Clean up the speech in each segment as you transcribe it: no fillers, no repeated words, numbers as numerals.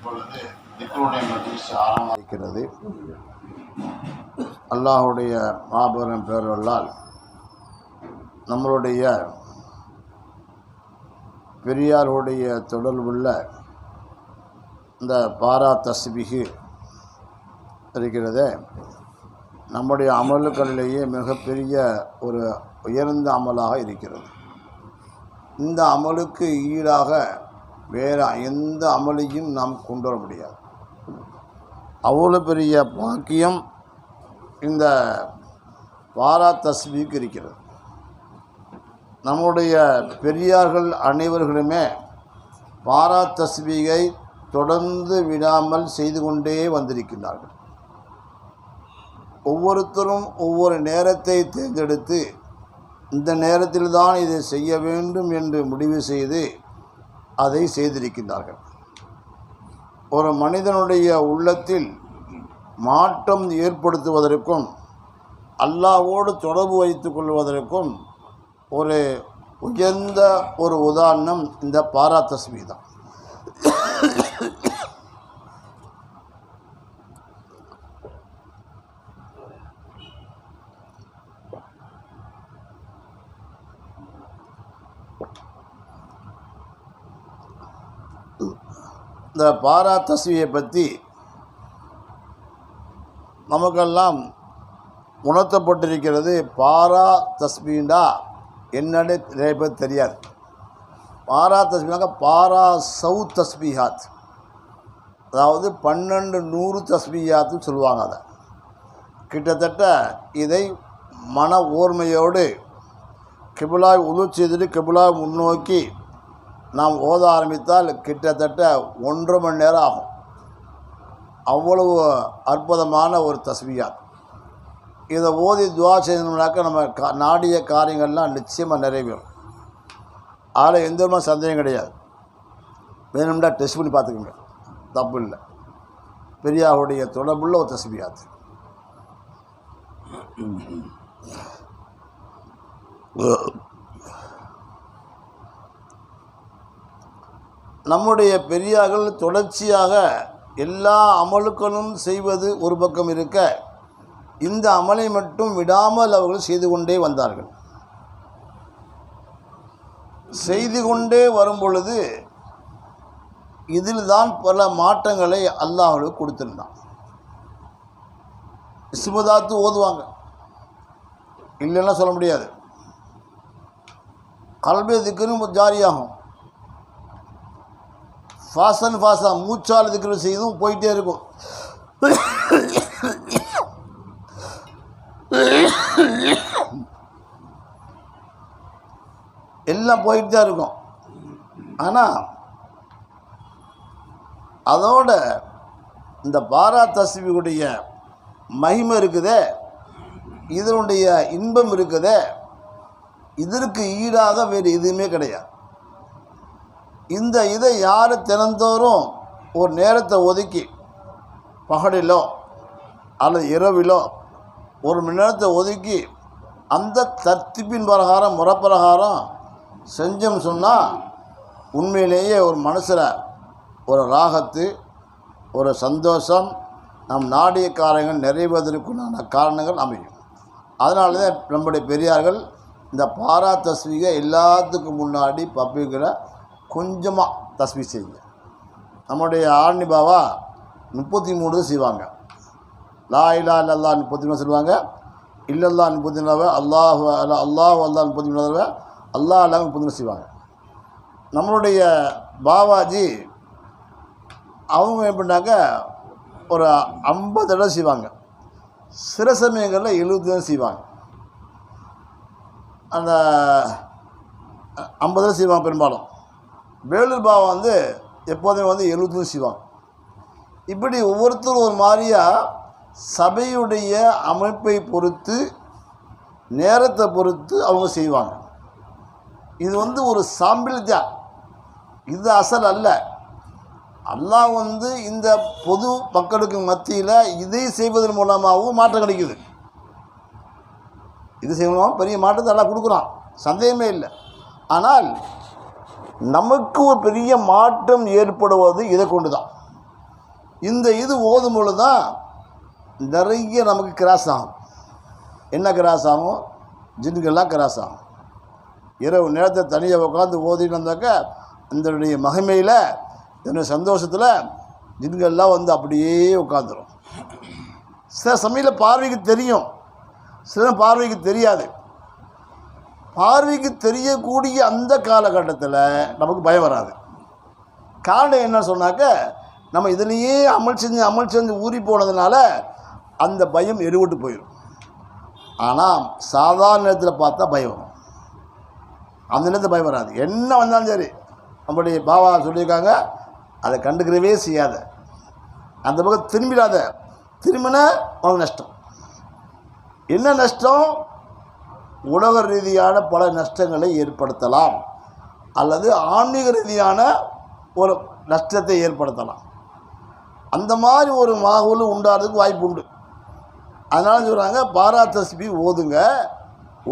இப்பொழுது திக்ருடைய மஜ்லிஸ் ஆரம்பிக்கிறது. அல்லாஹுடைய மாபெரும் பேரருளால் நம்மளுடைய பெரியாருடைய தொடர்புள்ள இந்த பாரா தஸ்பீஹ் இருக்கிறதே, நம்முடைய அமல்களிலேயே மிகப்பெரிய ஒரு உயர்ந்த அமலாக இருக்கிறது. இந்த அமலுக்கு ஈடாக வேறு எந்த அமலையும் நாம் கொண்டு வர முடியாது. அவ்வளோ பெரிய பாக்கியம் இந்த பாரா தஸ்பீஹ் இருக்கிறது. நம்முடைய பெரியார்கள் அனைவர்களுமே பாரா தஸ்பீகை தொடர்ந்து விடாமல் செய்து கொண்டே வந்திருக்கிறார்கள். ஒவ்வொருத்தரும் ஒவ்வொரு நேரத்தை தேர்ந்தெடுத்து இந்த நேரத்தில் தான் இதை செய்ய வேண்டும் என்று முடிவு செய்து அதை செய்திருக்கின்றார்கள். ஒரு மனிதனுடைய உள்ளத்தில் மாற்றம் ஏற்படுத்துவதற்கும் அல்லாஹ்வோடு தொடர்பு வைத்துக் கொள்வதற்கும் ஒரு உயர்ந்த ஒரு உதாரணம் இந்த பாரா தஸ்பீஹ் தான். இந்த பாரா தஸ்பீஹை பற்றி நமக்கெல்லாம் உணர்த்தப்பட்டிருக்கிறது. பாரா தஸ்பீஹ்னா என்னன்னு நிறைய பேர் தெரியாது. பாரா தஸ்பீஹாக பாரா சௌ தஸ்பீஹாத், அதாவது 1200 தஸ்பீஹாத்துன்னு சொல்லுவாங்க. அதை கிட்டத்தட்ட இதை மன ஓர்மையோடு கிபிலாவை உது செய்துட்டு கிபிலாவை முன்னோக்கி நாம் ஓத ஆரம்பித்தால் கிட்டத்தட்ட 1.5 மணி நேரம் ஆகும். அவ்வளவு அற்புதமான ஒரு தஸ்பீஹாத். இதை ஓதி துவா செய்யணும்னாக்கா நம்ம நாடிய காரியங்கள்லாம் நிச்சயமாக நிறைவேறும். அதில் எந்த விதமான சந்தேகம் கிடையாது. வேணும்னா டெஸ்ட் பண்ணி பார்த்துக்கோங்க, தப்பு இல்லை. பெரியாருடைய தொடர்புள்ள ஒரு தஸ்பீஹாத். நம்முடைய பெரியார்கள் தொடர்ச்சியாக எல்லா அமலுக்களும் செய்வது ஒரு பக்கம் இருக்க, இந்த அமலை மட்டும் விடாமல் அவர்கள் செய்து கொண்டே வந்தார்கள். செய்து கொண்டே வரும் பொழுது இதில் தான் பல மாற்றங்களை அல்லாஹ்வுக்கு கொடுத்துருந்தான். இஸ்முதாத்து ஓதுவாங்க, இல்லைன்னா சொல்ல முடியாது. கல்பே திக்ரும் ஜாரியாகும். ஃபாசன் ஃபாஸா மூச்சால் திக்ரு செய்தும் போயிட்டே இருக்கும். எல்லாம் போயிட்டு தான் இருக்கும். ஆனால் அதோட இந்த பாரா தஸ்பீஹுடைய மகிமை இருக்குதே, இதனுடைய இன்பம் இருக்குதே, இதற்கு ஈடாக வேறு எதுவுமே கிடையாது. இதை யார் தினந்தோறும் ஒரு நேரத்தை ஒதுக்கி பகலிலோ அல்லது இரவிலோ 1 மணி நேரத்தை ஒதுக்கி அந்த தர்த்திப்பின் பிரகாரம் முறைப்பிரகாரம் செஞ்சோம் சொன்னால் உண்மையிலேயே ஒரு மனசில் ஒரு ராகத்து, ஒரு சந்தோஷம், நம் நாடிய காரியங்கள் நிறைவேறுவதற்குண்டான காரணங்கள் அமையும். அதனால தான் நம்முடைய பெரியார்கள் இந்த பாரா தஸ்பீஹை எல்லாத்துக்கும் முன்னாடி பப்ளிக்கில் கொஞ்சமாக தஸ்பீஹ் செய்யுங்க. நம்முடைய ஆரணி பாபா 33 செய்வாங்க. லா இலாஹ இல்லல்லாஹ் 33 சொல்லுவாங்க, இல்லல்லாஹ் 34, அல்லாஹ் அல்லாஹ் 33, அல்லாஹ் அல்லாஹ் 33 செய்வாங்க. நம்மளுடைய பாபாஜி அவங்க எப்படின்னாக்க ஒரு 50 தடவை செய்வாங்க. சில சமயங்களில் 70 தடவை செய்வாங்க. அந்த 50 தடவை செய்வாங்க பெரும்பாலும். வேலூர் பாபா எப்போதுமே 70 செய்வாங்க. இப்படி ஒவ்வொருத்தரும் ஒரு மாதிரியாக சபையுடைய அமைப்பை பொறுத்து நேரத்தை பொறுத்து அவங்க செய்வாங்க. இது ஒரு சாம்பிள் தான், இது அசல் அல்ல. அல்லாஹ் இந்த பொது மக்களுக்கு மத்தியில் இதை செய்வதன் மூலமாகவும் மாற்றம் கிடைக்குது. இது செய்யணும் பெரிய மாற்றத்தை எல்லாம் கொடுக்குறான், சந்தேகமே இல்லை. ஆனால் நமக்கு ஒரு பெரிய மாற்றம் ஏற்படுவது இதை கொண்டு தான். இந்த இது ஓதும் பொழுது தான் நிறைய நமக்கு கிராஸ் ஆகும். என்ன கிராஸ் ஆகும்? ஜின்கள்லாம் கிராஸ் ஆகும். இரவு நேரத்தை தனியாக உட்காந்து ஓதிட்டு வந்தாக்க அதனுடைய மகிமையில் என்னுடைய சந்தோஷத்தில் ஜின்கள்லாம் வந்து அப்படியே உட்காந்துரும். சில சமயத்தில் பார்வைக்கு தெரியும், சில பார்வைக்கு தெரியாது. பார்வைக்கு தெரியக்கூடிய அந்த காலகட்டத்தில் நமக்கு பயம் வராது. காரணம் என்ன சொன்னாக்க, நம்ம இதுலேயே அமல் செஞ்சு ஊறி போனதுனால அந்த பயம் எடுவிட்டு போயிடும். ஆனால் சாதாரண நேரத்தில் பார்த்தா பயம் வரும். அந்த நேரத்தில் பயம் வராது. என்ன வந்தாலும் சரி, நம்முடைய பாபா சொல்லியிருக்காங்க, அதை கண்டுக்கிறவே செய்யாத, அந்த பக்கம் திரும்பிடாத. திரும்பினா உனக்கு நஷ்டம். என்ன நஷ்டம்? உலக ரீதியான பல நஷ்டங்களை ஏற்படுத்தலாம், அல்லது ஆன்மீக ரீதியான ஒரு நஷ்டத்தை ஏற்படுத்தலாம். அந்த மாதிரி ஒரு மாகுலும் உண்டாகிறதுக்கு வாய்ப்பு உண்டு. அதனால சொல்கிறாங்க, பாரா தஸ்பீ ஓதுங்க.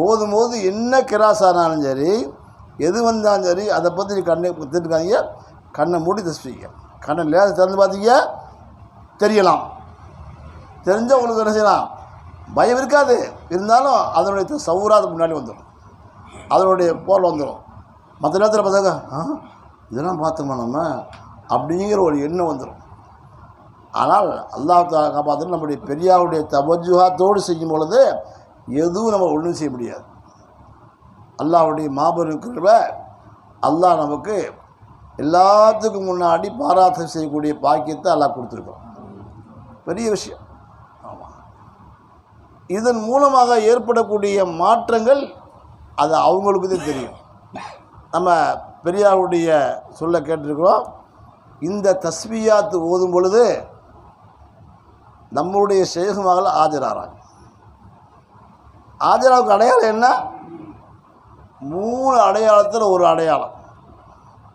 ஓதும்போது என்ன கிராஸானாலும் சரி, எது வந்தாலும் சரி, அதை பற்றி கண்ணை திருக்காங்க, கண்ணை மூடி தஸ்பீங்க. கண்ணை லேசாக திறந்து பார்த்தீங்க தெரியலாம். தெரிஞ்சால் உங்களுக்கு என்ன செய்யலாம்? பயம் இருக்காது. இருந்தாலும் அதனுடைய சௌராது முன்னாடி வந்துடும், அதனுடைய போல் வந்துடும். மற்ற நேரத்தில் பார்த்தாங்க, இதெல்லாம் பார்த்தோமா நம்ம அப்படிங்கிற ஒரு எண்ணம் வந்துடும். ஆனால் அல்லாஹ் காப்பாற்று நம்முடைய பெரியாருடைய தவஜுஹாத்தோடு செய்யும் பொழுது எதுவும் நம்ம ஒன்றும் செய்ய முடியாது. அல்லாஹ்வுடைய மாபெரும் கிருபை, அல்லாஹ் நமக்கு எல்லாத்துக்கும் முன்னாடி பாராட்டு செய்யக்கூடிய பாக்கியத்தை அல்லாஹ் கொடுத்துருக்கோம். பெரிய விஷயம். ஆமாம். இதன் மூலமாக ஏற்படக்கூடிய மாற்றங்கள் அது அவங்களுக்கு தான் தெரியும். நம்ம பெரியாருடைய சொல்ல கேட்டிருக்கிறோம், இந்த தஸ்பியாத்து ஓதும் பொழுது நம்முடைய ஷேகுமகள் ஆஜராகிறாங்க. ஆஜராவுக்கு அடையாளம் என்ன? 3 அடையாளத்தில் ஒரு அடையாளம்.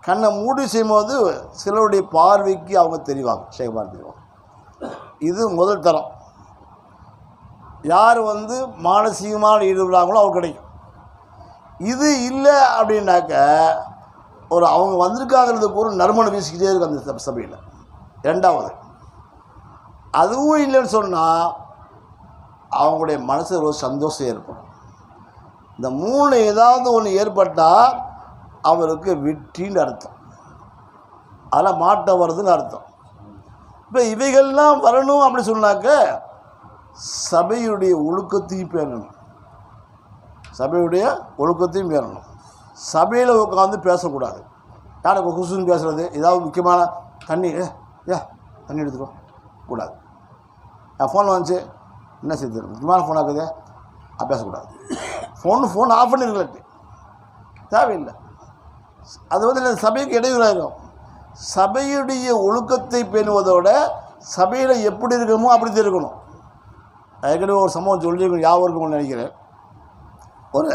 கண்ணை மூடி செய்யும்போது சிலருடைய பார்வைக்கு அவங்க தெரிவாங்க, ஷேகுமார் தெரிவாங்க. இது முதல் தரம். யார் மானசீகமான ஈடுபடுறாங்களோ அவங்க கிடைக்கும். இது இல்லை அப்படின்னாக்க அவங்க வந்திருக்காங்கிறதுக்கு ஒரு நறுமணம் வீசிக்கிட்டே இருக்கும் அந்த சபையில். ரெண்டாவது, அதுவும் இல்லைன்னு சொன்னால் அவங்களுடைய மனசில் ஒரு சந்தோஷம் ஏற்படும். இந்த 3 ஏதாவது ஒன்று ஏற்பட்டால் அவருக்கு வெற்றின்னு அர்த்தம், அதில் மாட்டம் வருதுன்னு அர்த்தம். இப்போ இவைகள்லாம் வரணும் அப்படி சொன்னாக்க சபையுடைய ஒழுக்கத்தையும் பேரணும், சபையுடைய ஒழுக்கத்தையும் பேரணும். சபையில் உட்காந்து பேசக்கூடாது. யாருக்கு குசுன்னு பேசுகிறது, ஏதாவது முக்கியமான தண்ணி தண்ணி எடுத்துக்கோ கூடாது. ஃபோன் வந்துச்சு, என்ன செய்யுது, முக்கியமான ஃபோன் ஆக்குது, பேசக்கூடாது. ஃபோன் ஆஃப் பண்ணிருக்கலாட்டு தேவையில்லை. அது சபைக்கு இடையூறாகும். சபையுடைய ஒழுக்கத்தை பேணுவதோட சபையில் எப்படி இருக்கணுமோ அப்படி தான் இருக்கணும். ஏற்கனவே ஒரு சம்பவம் சொல்லி யாவருக்கும் நினைக்கிறேன். ஒரு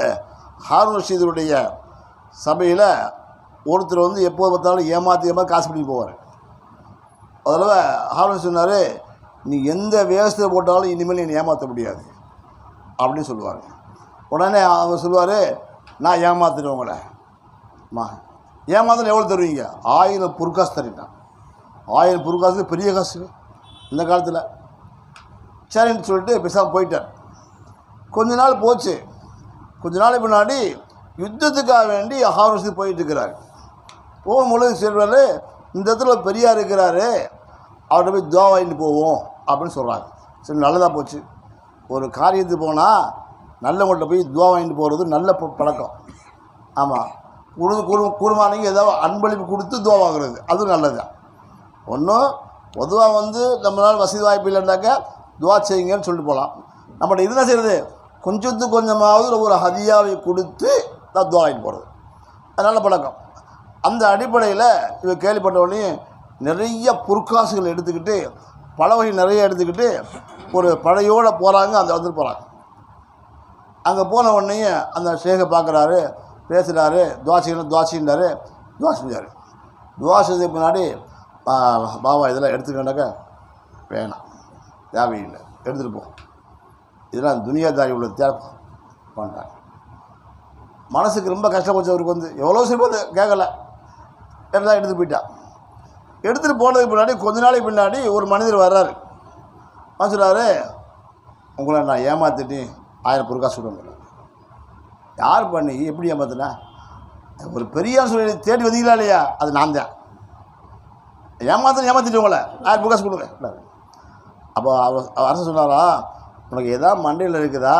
ஹாரூன் ரஷீதுடைய சபையில் ஒருத்தர் எப்போது பார்த்தாலும் ஏமாற்றி காசு பிடிக்க போவார். அதில் ஹாரூன் சொன்னார், நீ எந்த வேஷத்தில் போட்டாலும் இனிமேல் நீ ஏமாற்ற முடியாது அப்படின்னு சொல்லுவார். உடனே அவங்க சொல்லுவார், நான் ஏமாத்துறேன் உங்களை. ஏமாத்திரம் எவ்வளோ தருவீங்க? 1000 புர்காசு தரீங்க. 1000 புர்காசு பெரிய காசு இந்த காலத்தில். சரின்னு சொல்லிட்டு பேசாமல் போயிட்டார். கொஞ்ச நாள் போச்சு. கொஞ்ச நாள் முன்னாடி யுத்தத்துக்காக வேண்டி ஹாரூன் போயிட்டுருக்கிறார். போகும்பொழுது சொல்கிறாரு, இந்த இடத்துல ஒரு பெரியார் இருக்கிறாரு, அவர்கிட்ட போய் துவா வாங்கிட்டு போவோம் அப்படின்னு சொல்கிறாங்க. சரி, நல்லதாக போச்சு. ஒரு காரியத்துக்கு போனால் நல்லவங்கள்ட்ட போய் துவா வாங்கிட்டு போகிறது நல்ல பழக்கம். ஆமாம், குருமானிக்கு ஏதாவது அன்பளிப்பு கொடுத்து துவா வாங்குறது அதுவும் நல்லது தான். ஒன்றும் பொதுவாக நம்மளால் வசதி வாய்ப்பு இல்லைன்னாக்கா துவா செய்யுங்கன்னு சொல்லிட்டு போகலாம். நம்மகிட்ட இதுதான் செய்கிறது, கொஞ்சத்துக்கு கொஞ்சமாவது ஒரு ஹதியாவை கொடுத்து தான் துவா வாங்கிட்டு போகிறது, அது நல்ல பழக்கம். அந்த அடிப்படையில் இவர் கேள்விப்பட்ட உடனே நிறைய பொற்காசுகள் எடுத்துக்கிட்டு, பல வகை நிறைய எடுத்துக்கிட்டு ஒரு படையோடு போகிறாங்க. அந்த இடத்துக்கு போகிறாங்க. அங்கே போன உடனே அந்த ஷேகை பார்க்குறாரு, பேசுகிறாரு, துவா செஞ்சார். துவா செஞ்சதுக்கு முன்னாடி, பாபா இதெல்லாம் எடுத்துக்கிட்டாக்க வேணாம், தேவையில்லை, எடுத்துகிட்டு போ, இதெல்லாம் துனியாதாரி உள்ள தேவை பண்ணுறாங்க. மனசுக்கு ரொம்ப கஷ்டப்போச்சு அவருக்கு. எவ்வளோ சொல்லும்போது கேட்கல, எல்லாம் எடுத்து போயிட்டா. எடுத்துகிட்டு போனதுக்கு முன்னாடி கொஞ்ச நாளைக்கு பின்னாடி ஒரு மனிதர் வர்றாரு. சொல்கிறாரு, உங்களை நான் ஏமாற்றிட்டு 1000 பொருக்கா சொல்லுங்க. யார் பண்ணி எப்படி ஏமாத்தினா? ஒரு பெரியார் சொல்லி தேடி வந்தீங்களா இல்லையா, அது நான் தான். ஏமாத்திட்டு உங்களை 1000 பொருக்கா கொடுங்க. அப்போ அரசு சொன்னாரா, உனக்கு எதாவது மண்டையில் இருக்குதா?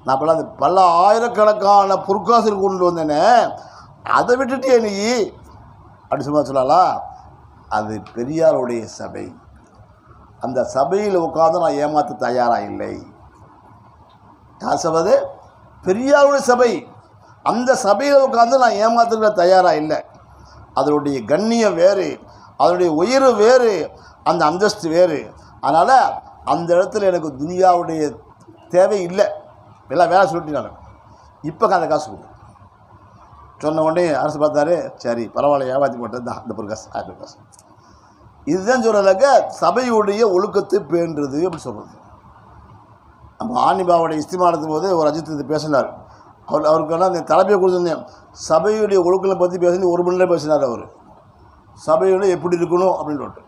நான் அப்போல்லாம் அந்த பல ஆயிரக்கணக்கான பொற்காசுகள் கொண்டு வந்தேனே, அதை விட்டுட்டே நீ அப்படி சொல்லலாம். அது பெரியாருடைய சபை. அந்த சபையில் உட்காந்து நான் ஏமாற்ற தயாராக இல்லை. யார் சபை? பெரியாருடைய சபை. அந்த சபையில் உட்காந்து நான் ஏமாற்ற தயாராக இல்லை. அதனுடைய கண்ணியம் வேறு, அதனுடைய உயர்வு வேறு, அந்த அந்தஸ்து வேறு. அதனால் அந்த இடத்துல எனக்கு துனியாவுடைய தேவை இல்லை. எல்லாம் வேலை சொல்லிட்டு இப்போ அந்த காசு கொடு சொன்ன உடனே அரசு பார்த்தாரு, சரி பரவாயில்ல, ஏமாற்றி போட்டது தான் அந்த பொருள் 1000 காசு. இதுதான் சொல்கிறதாக்க சபையுடைய ஒழுக்கத்தை பேணுறது அப்படி சொல்கிறது. நம்ம ஆனிபாவுடைய இஸ்திமா நடத்தும் போது ஒரு அஜித் இது பேசினார். அவருக்கெல்லாம் அந்த தலைப்பையை கொடுத்துருந்தேன். சபையுடைய ஒழுக்கங்களை பற்றி பேசி 1 மணி நேரம் பேசினார். அவர் சபையோட எப்படி இருக்கணும் அப்படின்னு சொல்லிட்டு.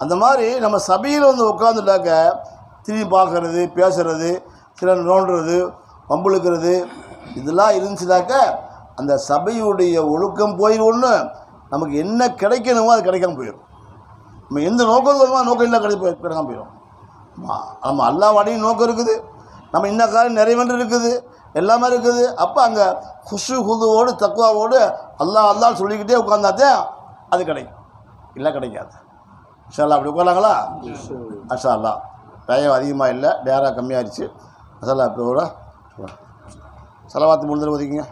அந்த மாதிரி நம்ம சபையில் வந்து உட்காந்துட்டாக்க திரும்பி பார்க்கறது, பேசுகிறது, சில நோண்டுறது, வம்புழுக்கிறது, இதெல்லாம் இருந்துச்சுனாக்க அந்த சபையுடைய ஒழுக்கம் போயிடும்னு நமக்கு என்ன கிடைக்கணுமோ அது கிடைக்காம போயிடும். நம்ம எந்த நோக்கம் நோக்கம் இல்லை கிடைக்காம போயிடும். நம்ம அல்லாஹ் வாடியும் நோக்கம் இருக்குது, நம்ம இன்ன காரியம் நிறைவேண்டு இருக்குது, எல்லாமே இருக்குது. அப்போ அங்கே குஷு குதுவோடு தக்குவாவோடு அல்லாஹ் சொல்லிக்கிட்டே உட்காந்தாத்தே அது கிடைக்கும், இல்லை கிடைக்காது. இன்ஷா அல்லாஹ் அப்படி உட்காரலாங்களா? இன்ஷா அல்லாஹ் டைம் அதிகமாக இல்லை, நேரம் கம்மியாகிடுச்சு. அதெல்லாம் இப்போ கூட செலவாத்து முடிஞ்சு ஒதுக்கிங்க.